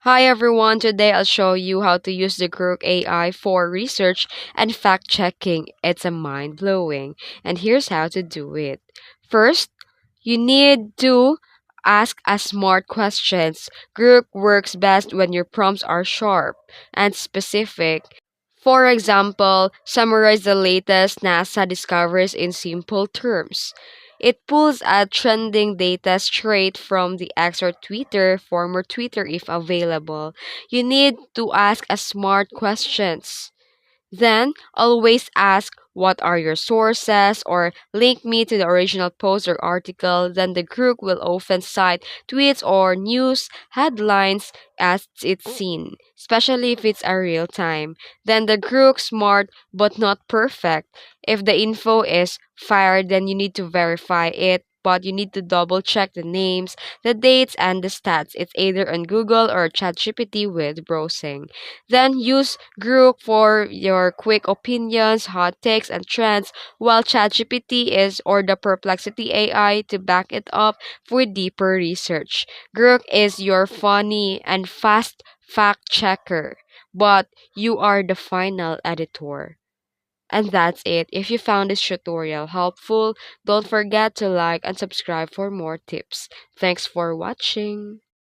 Hi everyone, today I'll show you how to use the Grok AI for research and fact checking. It's a mind blowing. And here's how to do it. First, you need to ask a smart questions. Grok works best when your prompts are sharp and specific. For example, summarize the latest NASA discoveries in simple terms. It pulls out trending data straight from the X or Twitter, former Twitter if available. You need to ask a smart questions. Then, always ask, what are your sources? Or link me to the original post or article. Then the group will often cite tweets or news headlines as it's seen, especially if it's a real time. Then the group smart but not perfect. If the info is fired, then you need to verify it. But you need to double check the names, the dates, and the stats. It's either on Google or ChatGPT with browsing. Then use Group for your quick opinions, hot takes, and trends, while ChatGPT is or the Perplexity AI to back it up for deeper research. Group is your funny and fast fact checker, but you are the final editor. And that's it. If you found this tutorial helpful, don't forget to like and subscribe for more tips. Thanks for watching.